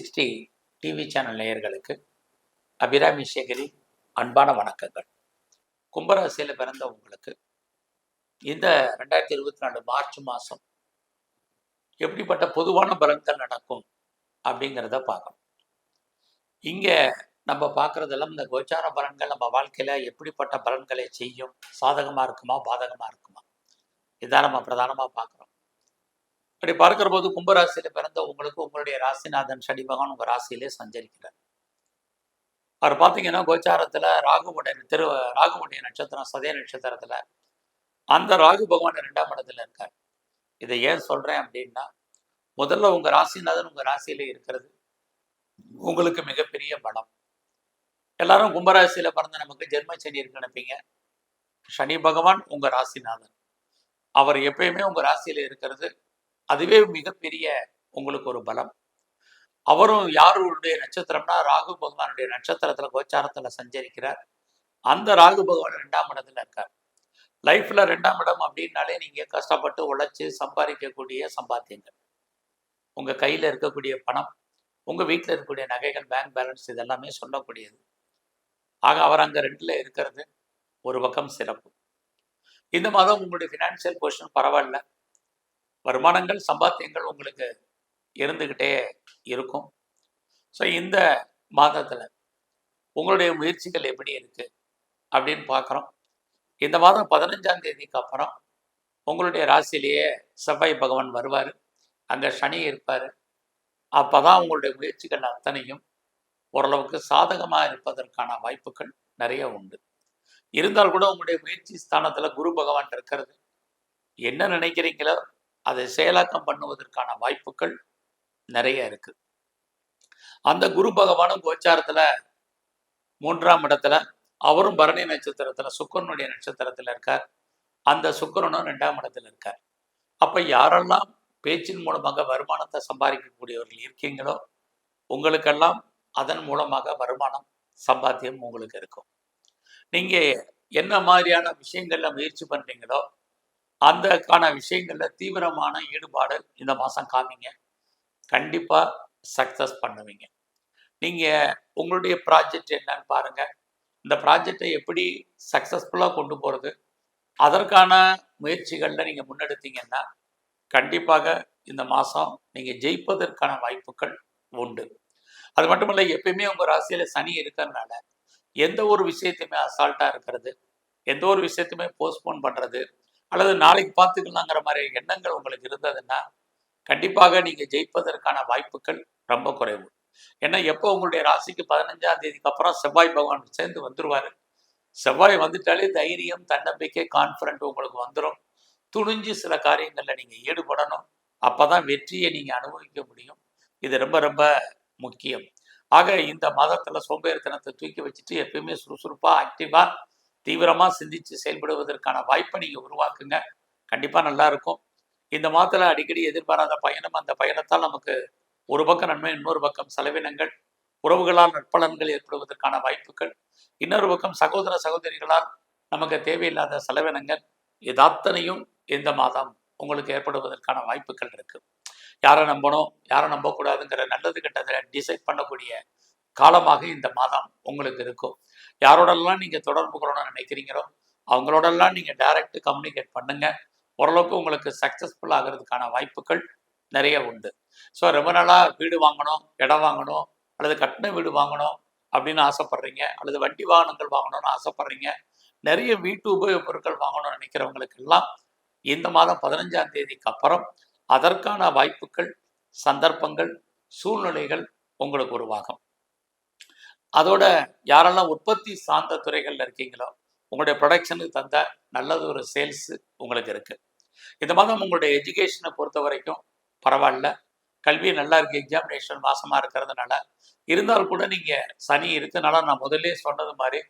360 TV channel நேயர்களுக்கு அபிராமி சேகரி அன்பான வணக்கங்கள். கும்பராசியில் பிறந்த உங்களுக்கு இந்த 2024 மார்ச் மாதம் எப்படிப்பட்ட பொதுவான பலன்கள் நடக்கும் அப்படிங்கிறத பார்க்கணும். இங்கே நம்ம பார்க்குறதெல்லாம் இந்த கோச்சார பலன்கள் நம்ம வாழ்க்கையில் எப்படிப்பட்ட பலன்களை செய்யும், சாதகமாக இருக்குமா பாதகமாக இருக்குமா, இதான் நம்ம பிரதானமாக பார்க்குறோம். இப்படி பார்க்கிற போது கும்பராசியில் பிறந்த உங்களுக்கு உங்களுடைய ராசிநாதன் சனி பகவான் உங்கள் ராசியிலே சஞ்சரிக்கிறார். அவர் பார்த்தீங்கன்னா கோச்சாரத்தில் ராகுவுடைய நட்சத்திரம் சதய நட்சத்திரத்தில் அந்த ராகு பகவான் 2ஆம் இடத்துல இருக்கார். இதை ஏன் சொல்கிறேன் அப்படின்னா, முதல்ல உங்கள் ராசிநாதன் உங்கள் ராசியிலே இருக்கிறது உங்களுக்கு மிகப்பெரிய பலம். எல்லாரும் கும்பராசியில் பிறந்த நமக்கு ஜென்ம சனி இருக்கு நினைப்பீங்க. சனி பகவான் உங்கள் ராசிநாதன், அவர் எப்பயுமே உங்கள் ராசியில் இருக்கிறது அதுவே மிகப்பெரிய உங்களுக்கு ஒரு பலம். அவரும் யாருடைய நட்சத்திரம்னா ராகு பகவானுடைய நட்சத்திரத்தில் கோச்சாரத்தில் சஞ்சரிக்கிறார். அந்த ராகு பகவான் 2ஆம் இடத்துல இருக்கார். லைஃப்பில் 2ஆம் இடம் அப்படின்னாலே நீங்கள் கஷ்டப்பட்டு உழைச்சி சம்பாதிக்கக்கூடிய சம்பாத்தியங்கள், உங்கள் கையில் இருக்கக்கூடிய பணம், உங்கள் வீட்டில் இருக்கக்கூடிய நகைகள், பேங்க் பேலன்ஸ், இதெல்லாமே சொல்லக்கூடியது. ஆக அவர் அங்கே 2ல் இருக்கிறது ஒரு பக்கம் சிறப்பு. இந்த மாதம் உங்களுடைய ஃபினான்ஷியல் பொசிஷன் பரவாயில்ல, வருமானங்கள் சம்பாத்தியங்கள் உங்களுக்கு இருந்துக்கிட்டே இருக்கும். ஸோ இந்த மாதத்தில் உங்களுடைய முயற்சிகள் எப்படி இருக்குது அப்படின்னு பார்க்குறோம். இந்த மாதம் 15ஆம் தேதிக்கு அப்புறம் உங்களுடைய ராசியிலேயே செவ்வாய் பகவான் வருவார், அங்கே சனி இருப்பார். அப்போ தான் உங்களுடைய முயற்சிகள் அத்தனையும் ஓரளவுக்கு சாதகமாக இருப்பதற்கான வாய்ப்புகள் நிறைய உண்டு. இருந்தால் கூட உங்களுடைய முயற்சி ஸ்தானத்தில் குரு பகவான் இருக்கிறது. என்ன நினைக்கிறீங்களோ அதை செயலாக்கம் பண்ணுவதற்கான வாய்ப்புகள் நிறைய இருக்கு. அந்த குரு பகவானும் கோச்சாரத்துல 3ஆம் இடத்துல, அவரும் பரணி நட்சத்திரத்துல சுக்கிரனுடைய நட்சத்திரத்துல இருக்கார். அந்த சுக்கிரனும் 2ஆம் இடத்துல இருக்கார். அப்ப யாரெல்லாம் பேச்சின் மூலமாக வருமானத்தை சம்பாதிக்கக்கூடியவர்கள் இருக்கீங்களோ உங்களுக்கெல்லாம் அதன் மூலமாக வருமானம் சம்பாத்தியம் உங்களுக்கு இருக்கும். நீங்க என்ன மாதிரியான விஷயங்கள்ல முயற்சி பண்றீங்களோ அந்தக்கான விஷயங்கள்ல தீவிரமான ஈடுபாடு இந்த மாதம் காமிங்க, கண்டிப்பாக சக்ஸஸ் பண்ணுவீங்க. நீங்கள் உங்களுடைய ப்ராஜெக்ட் என்னன்னு பாருங்கள். இந்த ப்ராஜெக்டை எப்படி சக்ஸஸ்ஃபுல்லாக கொண்டு போகிறது, அதற்கான முயற்சிகளில் நீங்கள் முன்னெடுத்தீங்கன்னா கண்டிப்பாக இந்த மாதம் நீங்கள் ஜெயிப்பதற்கான வாய்ப்புகள் உண்டு. அது மட்டும் இல்லை, எப்பயுமே உங்கள் ராசியில் சனி இருக்கிறதுனால எந்த ஒரு விஷயத்தையுமே அசால்ட்டாக இருக்கிறது, எந்த ஒரு விஷயத்தையுமே போஸ்ட்போன் பண்ணுறது அல்லது நாளைக்கு பார்த்துக்கலாங்கிற மாதிரி எண்ணங்கள் உங்களுக்கு இருந்ததுன்னா கண்டிப்பாக நீங்கள் ஜெயிப்பதற்கான வாய்ப்புகள் ரொம்ப குறைவு. ஏன்னா எப்போ உங்களுடைய ராசிக்கு 15ஆம் தேதிக்கு அப்புறம் செவ்வாய் பகவான் சேர்ந்து வந்துடுவார். செவ்வாய் வந்துட்டாலே தைரியம், தன்னம்பிக்கை, கான்ஃபிடென்ட் உங்களுக்கு வந்துடும். துணிஞ்சு சில காரியங்களில் நீங்கள் ஈடுபடணும். அப்போ தான் வெற்றியை நீங்கள் அனுபவிக்க முடியும். இது ரொம்ப ரொம்ப முக்கியம். ஆக இந்த மாதத்தில் சோம்பேறித்தனத்தை தூக்கி வச்சுட்டு எப்பயுமே சுறுசுறுப்பாக, ஆக்டிவாக, தீவிரமாக சிந்தித்து செயல்படுவதற்கான வாய்ப்பை நீங்கள் உருவாக்குங்க. கண்டிப்பாக நல்லா இருக்கும். இந்த மாதத்தில் அடிக்கடி எதிர்பாராத பயணம், அந்த பயணத்தால் நமக்கு ஒரு பக்கம் நன்மை, இன்னொரு பக்கம் செலவினங்கள், உறவுகளால் நற்பலன்கள் ஏற்படுவதற்கான வாய்ப்புகள், இன்னொரு பக்கம் சகோதர சகோதரிகளால் நமக்கு தேவையில்லாத செலவினங்கள், இது அத்தனையும் இந்த மாதம் உங்களுக்கு ஏற்படுவதற்கான வாய்ப்புகள் இருக்கு. யாரை நம்பணும், யாரை நம்பக்கூடாதுங்கிற நல்லது கெட்டதை டிசைட் பண்ணக்கூடிய காலமாக இந்த மாதம் உங்களுக்கு இருக்கும். யாரோடெல்லாம் நீங்கள் தொடர்பு கொள்ளணும்னு நினைக்கிறீங்களோ அவங்களோடெல்லாம் நீங்கள் டைரக்ட் கம்யூனிகேட் பண்ணுங்க. ஓரளவுக்கு உங்களுக்கு சக்ஸஸ்ஃபுல் ஆகிறதுக்கான வாய்ப்புகள் நிறைய உண்டு. ஸோ ரொம்ப நாளாக வீடு வாங்கணும், இடம் வாங்கணும், அல்லது கட்டின வீடு வாங்கணும் அப்படின்னு ஆசைப்படுறீங்க, அல்லது வண்டி வாகனங்கள் வாங்கணும்னு ஆசைப்படுறீங்க, நிறைய வீட்டு உபயோகப் பொருட்கள் வாங்கணும்னு நினைக்கிறவங்களுக்கெல்லாம் இந்த மாதம் 15ஆம் தேதிக்கு அப்புறம் அதற்கான வாய்ப்புகள், சந்தர்ப்பங்கள், சூழ்நிலைகள் உங்களுக்கு உருவாகும். அதோட யாரெல்லாம் உற்பத்தி சார்ந்த துறைகளில் இருக்கீங்களோ உங்களுடைய ப்ரொடக்ஷனுக்கு தந்த நல்லது ஒரு சேல்ஸ் உங்களுக்கு இருக்குது. இந்த மாதம் உங்களுடைய எஜுகேஷனை பொறுத்த வரைக்கும் பரவாயில்ல, கல்வி நல்லா இருக்குது. எக்ஸாமினேஷன் மாசமாக இருக்கிறதுனால இருந்தால் கூட நீங்கள் சனி இருக்கனால நான் முதல்ல சொன்னது மாதிரி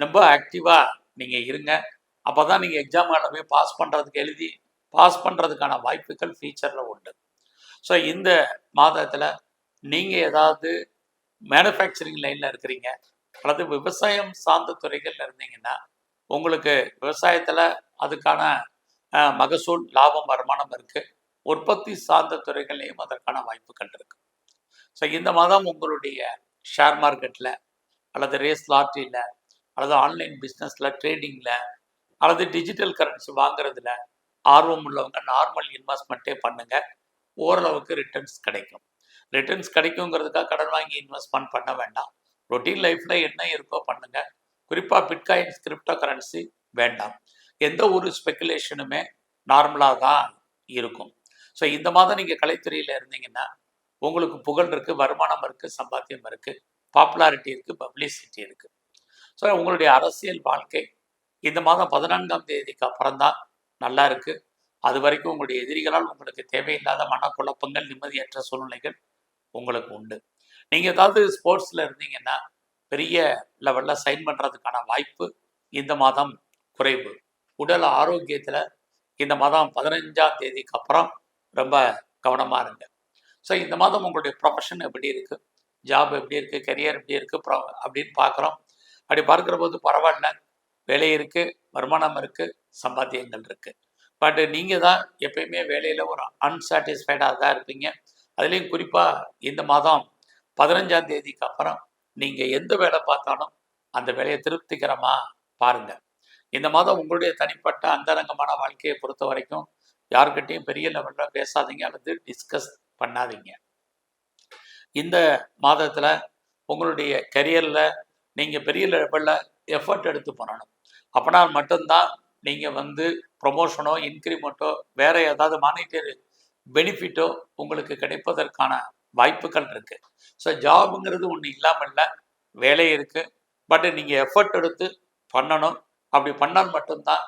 ரொம்ப ஆக்டிவாக நீங்கள் இருங்க. அப்போ தான் நீங்கள் எக்ஸாமில் போய் எழுதி பாஸ் பண்ணுறதுக்கான வாய்ப்புகள் ஃபியூச்சரில் உண்டு. ஸோ இந்த மாதத்தில் நீங்கள் ஏதாவது மேனுஃபேக்சரிங் லைனில் இருக்கிறீங்க அல்லது விவசாயம் சார்ந்த துறைகளில் இருந்தீங்கன்னா உங்களுக்கு விவசாயத்தில் அதுக்கான மகசூல், லாபம், வருமானம் இருக்குது. உற்பத்தி சார்ந்த துறைகள்லையும் அதற்கான வாய்ப்புகள் இருக்குது. ஸோ இந்த மாதம் உங்களுடைய ஷேர் மார்க்கெட்டில் அல்லது ரேஸ் லாட்ரியில் அல்லது ஆன்லைன் பிஸ்னஸில் ட்ரேடிங்கில் அல்லது டிஜிட்டல் கரன்சி வாங்குறதுல ஆர்வம் உள்ளவங்க நார்மல் இன்வெஸ்ட்மெண்ட்டே பண்ணுங்கள். ஓரளவுக்கு ரிட்டர்ன்ஸ் கிடைக்கும். ரிட்டர்ன்ஸ் கிடைக்குங்கிறதுக்காக கடன் வாங்கி இன்வெஸ்ட்மெண்ட் பண்ண வேண்டாம். ரொட்டீன் லைஃப்பில் என்ன இருக்கோ பண்ணுங்கள். குறிப்பாக பிட்காயின்ஸ் கிரிப்டோ கரன்சி வேண்டாம். எந்த ஒரு ஸ்பெக்குலேஷனுமே நார்மலாக தான் இருக்கும். ஸோ இந்த மாதம் நீங்கள் கலைத்துறையில் இருந்தீங்கன்னா உங்களுக்கு புகழ் இருக்குது, வருமானம் இருக்குது, சம்பாத்தியம் இருக்குது, பாப்புலாரிட்டி இருக்குது, பப்ளிசிட்டி இருக்குது. ஸோ உங்களுடைய அரசியல் வாழ்க்கை இந்த மாதம் 14ஆம் தேதிக்கு அப்புறம் தான் நல்லா இருக்குது. அது வரைக்கும் உங்களுடைய எதிரிகளால் உங்களுக்கு தேவையில்லாத மனக்குழப்பங்கள், நிம்மதியற்ற சூழ்நிலைகள் உங்களுக்கு உண்டு. நீங்கள் ஏதாவது ஸ்போர்ட்ஸில் இருந்தீங்கன்னா பெரிய லெவலில் சைன் பண்ணுறதுக்கான வாய்ப்பு இந்த மாதம் குறைவு. உடல் ஆரோக்கியத்தில் இந்த மாதம் 15ஆம் தேதிக்கு அப்புறம் ரொம்ப கவனமாக இருங்க. ஸோ இந்த மாதம் உங்களுடைய ப்ரொஃபஷன் எப்படி இருக்குது, ஜாப் எப்படி இருக்குது, கெரியர் எப்படி இருக்குது அப்படின்னு பார்க்குறோம். அப்படி பார்க்குற போது பரவாயில்ல, வேலை இருக்குது, வருமானம் இருக்குது, சம்பாத்தியங்கள் இருக்குது. பட் நீங்கள் தான் எப்பயுமே வேலையில் ஒரு அன்சாட்டிஸ்ஃபைடாக தான் இருப்பீங்க. அதுலேயும் குறிப்பாக இந்த மாதம் 15ஆம் தேதிக்கு அப்புறம் நீங்கள் எந்த வேலை பார்த்தாலும் அந்த வேலையை திருப்திகரமாக பாருங்கள். இந்த மாதம் உங்களுடைய தனிப்பட்ட அந்தரங்கமான வாழ்க்கையை பொறுத்த வரைக்கும் யாருக்கிட்டையும் பெரிய லெவலில் பேசாதீங்க அல்லது டிஸ்கஸ் பண்ணாதீங்க. இந்த மாதத்தில் உங்களுடைய கரியரில் நீங்கள் பெரிய லெவலில் எஃபர்ட் எடுத்து பண்ணணும். அப்படின்னா மட்டும்தான் நீங்கள் ப்ரொமோஷனோ இன்க்ரிமெண்ட்டோ வேறு ஏதாவது மானிட்டரி பெனிஃபிட்டோ உங்களுக்கு கிடைப்பதற்கான வாய்ப்புகள் இருக்குது. ஸோ ஜாபுங்கிறது ஒன்று இல்லாமல் இல்லை, வேலை இருக்குது. பட் நீங்கள் எஃபர்ட் எடுத்து பண்ணணும். அப்படி பண்ணால் மட்டும்தான்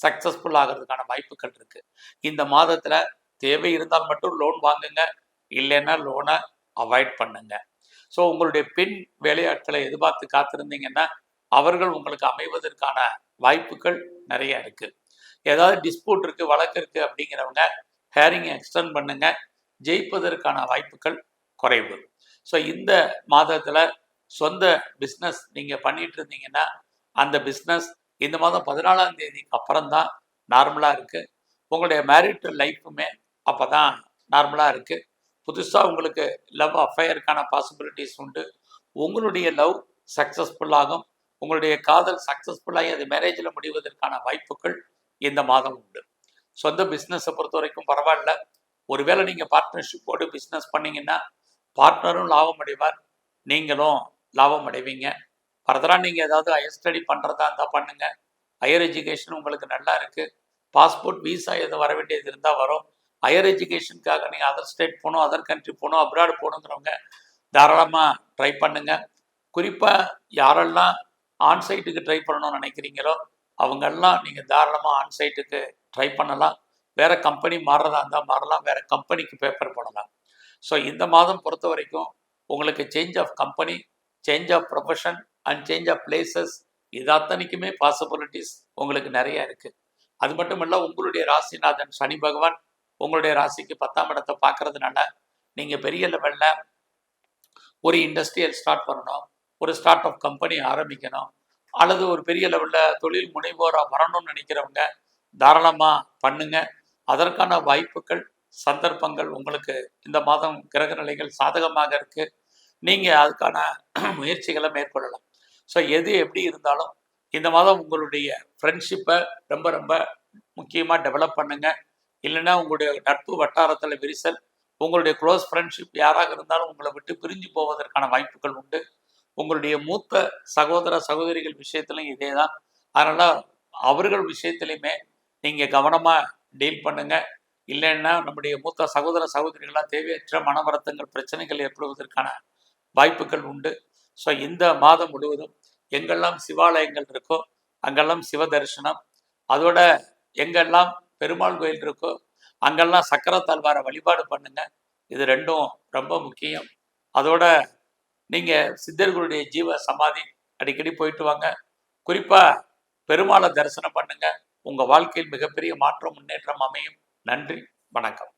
சக்ஸஸ்ஃபுல் ஆகிறதுக்கான வாய்ப்புகள் இருக்குது. இந்த மாதத்தில் தேவை இருந்தால் மட்டும் லோன் வாங்குங்க, இல்லைன்னா லோனை அவாய்ட் பண்ணுங்க. ஸோ உங்களுடைய பெண் வேலையாட்களை எதிர்பார்த்து காத்திருந்தீங்கன்னா அவர்கள் உங்களுக்கு அமைவதற்கான வாய்ப்புகள் நிறைய இருக்குது. ஏதாவது டிஸ்பியூட் இருக்குது, வழக்கு இருக்குது அப்படிங்கிறவங்க ஹேரிங் எக்ஸ்டெண்ட் பண்ணுங்க, ஜெயிப்பதற்கான வாய்ப்புகள் குறைவு. ஸோ இந்த மாதத்தில் சொந்த பிஸ்னஸ் நீங்கள் பண்ணிட்டு இருந்தீங்கன்னா அந்த பிஸ்னஸ் இந்த மாதம் 14ஆம் தேதிக்கு அப்புறம் தான் நார்மலாக இருக்குது. உங்களுடைய மேரிட்டல் லைஃப்புமே அப்போ தான் நார்மலாக இருக்குது. புதுசாக உங்களுக்கு லவ் அஃபையருக்கான பாசிபிலிட்டிஸ் உண்டு. உங்களுடைய லவ் சக்ஸஸ்ஃபுல்லாகும். உங்களுடைய காதல் சக்ஸஸ்ஃபுல்லாகி அது மேரேஜில் முடிவதற்கான வாய்ப்புகள் இந்த மாதம் உண்டு. சொந்த பிஸ்னஸை பொறுத்த வரைக்கும் பரவாயில்ல. ஒருவேளை நீங்கள் பார்ட்னர்ஷிப்போடு பிஸ்னஸ் பண்ணிங்கன்னா பார்ட்னரும் லாபம் அடைவார், நீங்களும் லாபம் அடைவீங்க. ஃபர்தராக நீங்கள் ஏதாவது ஹையர் ஸ்டடி பண்ணுறதா இருந்தால் பண்ணுங்கள். ஹையர் எஜுகேஷன் உங்களுக்கு நல்லா இருக்குது. பாஸ்போர்ட் வீசா எதுவும் வர வேண்டியது இருந்தால் வரும். ஹையர் எஜுகேஷனுக்காக நீங்கள் அதர் ஸ்டேட் போகணும், அதர் கண்ட்ரி போகணும், அப்ராடு போகணுங்கிறவங்க தாராளமாக ட்ரை பண்ணுங்கள். குறிப்பாக யாரெல்லாம் ஆன்சைட்டுக்கு ட்ரை பண்ணணும்னு நினைக்கிறீங்களோ அவங்கெல்லாம் நீங்கள் தாராளமாக ஆன்சைட்டுக்கு ட்ரை பண்ணலாம். வேறு கம்பெனி மாறுறதா இருந்தால் மாறலாம், வேறு கம்பெனிக்கு பேப்பர் போடலாம். ஸோ இந்த மாதம் பொறுத்த வரைக்கும் உங்களுக்கு change of company, change of profession and change of places இது அத்தனைக்குமே பாசிபிலிட்டிஸ் உங்களுக்கு நிறைய இருக்குது. அது மட்டும் இல்லை, உங்களுடைய ராசிநாதன் சனி பகவான் உங்களுடைய ராசிக்கு 10ஆம் இடத்தை பார்க்கறதுனால நீங்கள் பெரிய லெவலில் ஒரு இண்டஸ்ட்ரியல் ஸ்டார்ட் பண்ணணும், ஒரு ஸ்டார்ட் அப் கம்பெனி ஆரம்பிக்கணும், அல்லது ஒரு பெரிய லெவலில் தொழில் முனைவோராக வரணும்னு நினைக்கிறவங்க தாராளமாக பண்ணுங்க. அதற்கான வாய்ப்புகள், சந்தர்ப்பங்கள் உங்களுக்கு இந்த மாதம் கிரக நிலைகள் சாதகமாக இருக்குது. நீங்கள் அதுக்கான முயற்சிகளை மேற்கொள்ளலாம். ஸோ எது எப்படி இருந்தாலும் இந்த மாதம் உங்களுடைய ஃப்ரெண்ட்ஷிப்பை ரொம்ப ரொம்ப முக்கியமாக டெவலப் பண்ணுங்க. இல்லைன்னா உங்களுடைய நட்பு வட்டாரத்தில் விரிசல், உங்களுடைய க்ளோஸ் ஃப்ரெண்ட்ஷிப் யாராக இருந்தாலும் உங்களை விட்டு பிரிஞ்சு போவதற்கான வாய்ப்புகள் உண்டு. உங்களுடைய மூத்த சகோதர சகோதரிகள் விஷயத்துலையும் இதே தான். அதனால் அவர்கள் விஷயத்துலையுமே நீங்கள் கவனமாக டீல் பண்ணுங்கள். இல்லைன்னா நம்முடைய மூத்த சகோதர சகோதரிகளாக தேவையற்ற மன வருத்தங்கள், பிரச்சனைகள் ஏற்படுவதற்கான வாய்ப்புகள் உண்டு. ஸோ இந்த மாதம் முழுவதும் எங்கெல்லாம் சிவாலயங்கள் இருக்கோ அங்கெல்லாம் சிவ தரிசனம், அதோட எங்கெல்லாம் பெருமாள் கோயில் இருக்கோ அங்கெல்லாம் சக்கரத்தாழ்வாரை வழிபாடு பண்ணுங்க. இது ரெண்டும் ரொம்ப முக்கியம். அதோட நீங்கள் சித்தர்களுடைய ஜீவ சமாதி அடிக்கடி போயிட்டு வாங்க. குறிப்பாக பெருமாளை தரிசனம் பண்ணுங்க. உங்கள் வாழ்க்கையில் மிகப்பெரிய மாற்றம், முன்னேற்றம் அமையும். நன்றி, வணக்கம்.